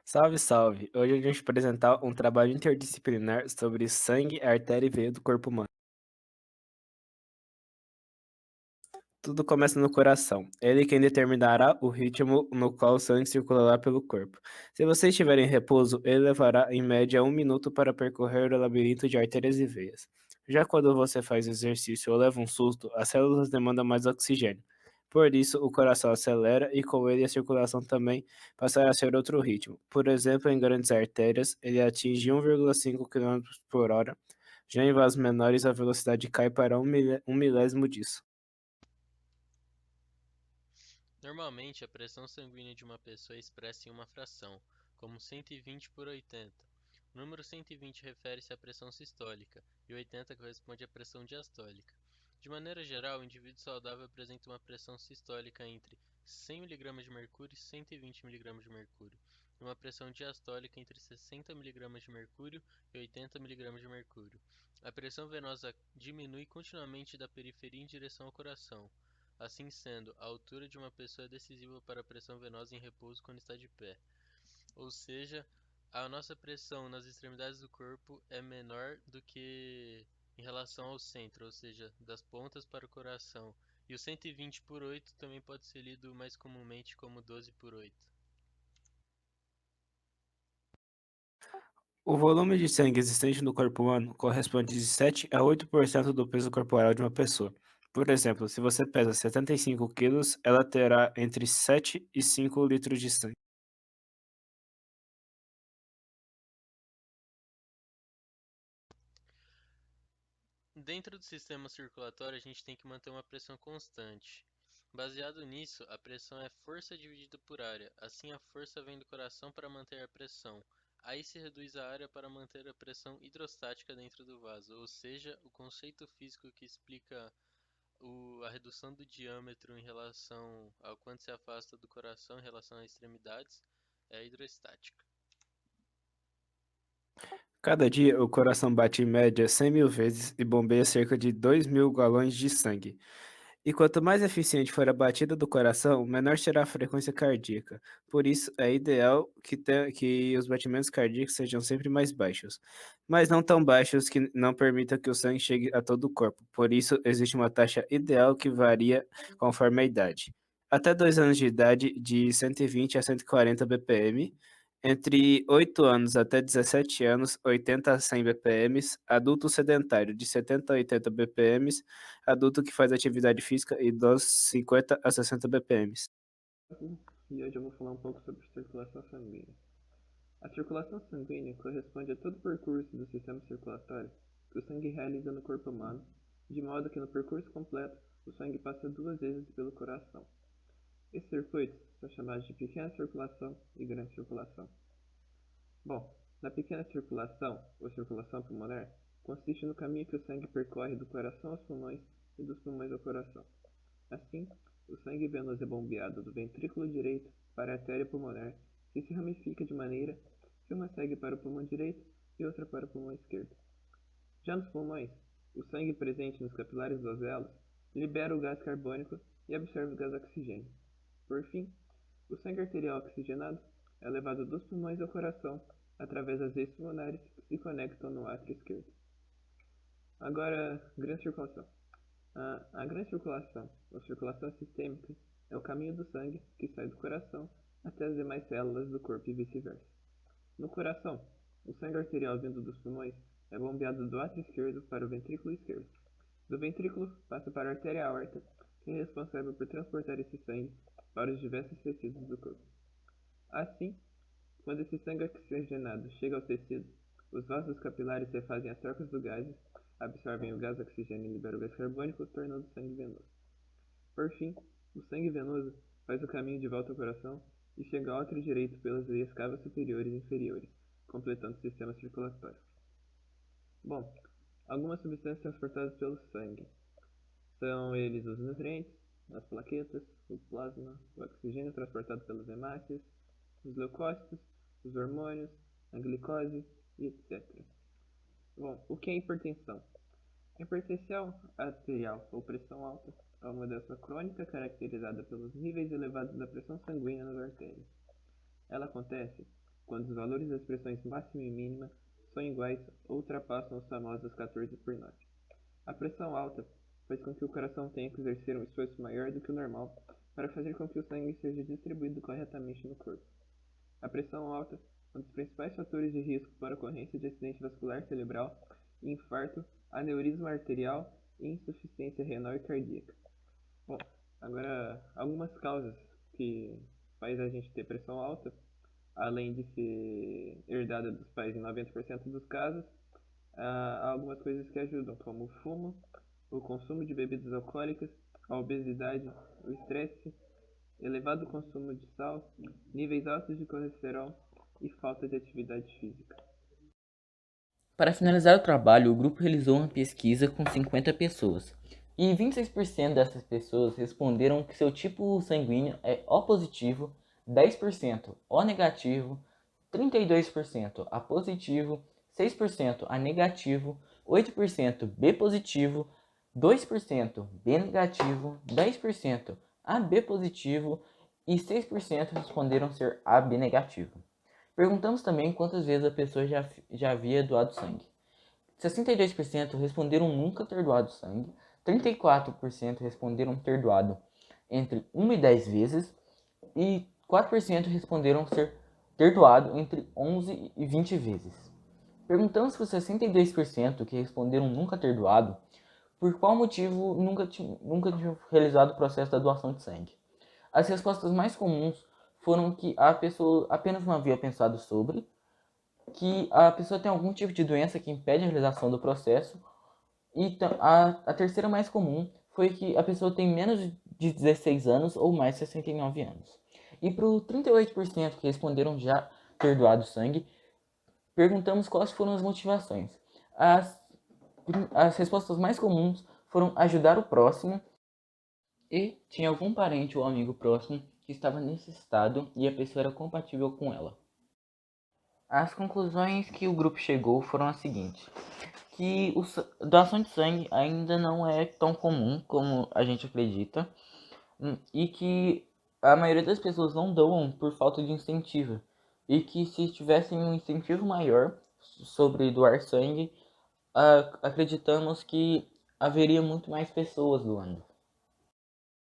Salve, salve! Hoje a gente vai apresentar um trabalho interdisciplinar sobre sangue, artéria e veia do corpo humano. Tudo começa no coração. Ele quem determinará o ritmo no qual o sangue circulará pelo corpo. Se você estiver em repouso, ele levará em média 1 minuto para percorrer o labirinto de artérias e veias. Já quando você faz exercício ou leva um susto, as células demandam mais oxigênio. Por isso, o coração acelera e com ele a circulação também passará a ser outro ritmo. Por exemplo, em grandes artérias, ele atinge 1,5 km por hora. Já em vasos menores, a velocidade cai para um milésimo disso. Normalmente, a pressão sanguínea de uma pessoa é expressa em uma fração, como 120 por 80. O número 120 refere-se à pressão sistólica e 80 corresponde à pressão diastólica. De maneira geral, o indivíduo saudável apresenta uma pressão sistólica entre 100 mg de mercúrio e 120 mg de mercúrio, e uma pressão diastólica entre 60 mg de mercúrio e 80 mg de mercúrio. A pressão venosa diminui continuamente da periferia em direção ao coração. Assim sendo, a altura de uma pessoa é decisiva para a pressão venosa em repouso quando está de pé. Ou seja, a nossa pressão nas extremidades do corpo é menor do que em relação ao centro, ou seja, das pontas para o coração. E o 120 por 8 também pode ser lido mais comumente como 12 por 8. O volume de sangue existente no corpo humano corresponde de 7 a 8% do peso corporal de uma pessoa. Por exemplo, se você pesa 75 quilos, ela terá entre 7 e 5 litros de sangue. Dentro do sistema circulatório, a gente tem que manter uma pressão constante. Baseado nisso, a pressão é força dividida por área. Assim, a força vem do coração para manter a pressão. Aí se reduz a área para manter a pressão hidrostática dentro do vaso, ou seja, o conceito físico que explica a redução do diâmetro em relação ao quanto se afasta do coração em relação às extremidades é a hidrostática. Cada dia, o coração bate em média 100 mil vezes e bombeia cerca de 2.000 galões de sangue. E quanto mais eficiente for a batida do coração, menor será a frequência cardíaca. Por isso, é ideal que os batimentos cardíacos sejam sempre mais baixos, mas não tão baixos que não permitam que o sangue chegue a todo o corpo. Por isso, existe uma taxa ideal que varia conforme a idade. Até 2 anos de idade, de 120 a 140 bpm. Entre 8 anos até 17 anos, 80 a 100 bpm. Adulto sedentário, de 70 a 80 bpm. Adulto que faz atividade física, idosos 50 a 60 bpm. E hoje eu vou falar um pouco sobre circulação sanguínea. A circulação sanguínea corresponde a todo o percurso do sistema circulatório que o sangue realiza no corpo humano, de modo que no percurso completo o sangue passa 2 vezes pelo coração. Esses circuitos são chamados de pequena circulação e grande circulação. Bom, na pequena circulação, ou circulação pulmonar, consiste no caminho que o sangue percorre do coração aos pulmões e dos pulmões ao coração. Assim, o sangue venoso é bombeado do ventrículo direito para a artéria pulmonar, que se ramifica de maneira que uma segue para o pulmão direito e outra para o pulmão esquerdo. Já nos pulmões, o sangue presente nos capilares dos alvéolos libera o gás carbônico e absorve o gás oxigênio. Por fim, o sangue arterial oxigenado é levado dos pulmões ao coração através das veias pulmonares que se conectam no átrio esquerdo. Agora, grande circulação. A grande circulação, ou circulação sistêmica, é o caminho do sangue que sai do coração até as demais células do corpo e vice-versa. No coração, o sangue arterial vindo dos pulmões é bombeado do átrio esquerdo para o ventrículo esquerdo. Do ventrículo passa para a artéria aorta, que é responsável por transportar esse sangue para os diversos tecidos do corpo. Assim, quando esse sangue oxigenado chega ao tecido, os vasos capilares refazem as trocas do gases, absorvem o gás oxigênio e liberam o gás carbônico, tornando o sangue venoso. Por fim, o sangue venoso faz o caminho de volta ao coração e chega ao átrio direito pelas veias cavas superiores e inferiores, completando o sistema circulatório. Bom, algumas substâncias transportadas pelo sangue são eles os nutrientes, as plaquetas, o plasma, o oxigênio transportado pelas hemácias, os leucócitos, os hormônios, a glicose e etc. Bom, o que é hipertensão? A hipertensão arterial ou pressão alta é uma doença crônica caracterizada pelos níveis elevados da pressão sanguínea nas artérias. Ela acontece quando os valores das pressões máxima e mínima são iguais ou ultrapassam os famosos 14/9. A pressão alta faz com que o coração tenha que exercer um esforço maior do que o normal para fazer com que o sangue seja distribuído corretamente no corpo. A pressão alta é um dos principais fatores de risco para a ocorrência de acidente vascular cerebral, infarto, aneurisma arterial e insuficiência renal e cardíaca. Bom, agora algumas causas que faz a gente ter pressão alta, além de ser herdada dos pais em 90% dos casos, há algumas coisas que ajudam, como o fumo, o consumo de bebidas alcoólicas, a obesidade, o estresse, elevado consumo de sal, níveis altos de colesterol e falta de atividade física. Para finalizar o trabalho, o grupo realizou uma pesquisa com 50 pessoas. E 26% dessas pessoas responderam que seu tipo sanguíneo é O positivo, 10% O negativo, 32% A positivo, 6% A negativo, 8% B positivo, 2% B negativo, 10% AB positivo e 6% responderam ser AB negativo. Perguntamos também quantas vezes a pessoa já havia doado sangue. 62% responderam nunca ter doado sangue, 34% responderam ter doado entre 1 e 10 vezes e 4% responderam ter doado entre 11 e 20 vezes. Perguntamos para os 62% que responderam nunca ter doado por qual motivo nunca tinham realizado o processo da doação de sangue. As respostas mais comuns foram que a pessoa apenas não havia pensado sobre, que a pessoa tem algum tipo de doença que impede a realização do processo, e a terceira mais comum foi que a pessoa tem menos de 16 anos ou mais de 69 anos. E para os 38% que responderam já ter doado sangue, perguntamos quais foram as motivações. As respostas mais comuns foram ajudar o próximo e tinha algum parente ou amigo próximo que estava nesse estado e a pessoa era compatível com ela. As conclusões que o grupo chegou foram as seguintes: que a doação de sangue ainda não é tão comum como a gente acredita, e que a maioria das pessoas não doam por falta de incentivo, e que se tivessem um incentivo maior sobre doar sangue, acreditamos que haveria muito mais pessoas doando.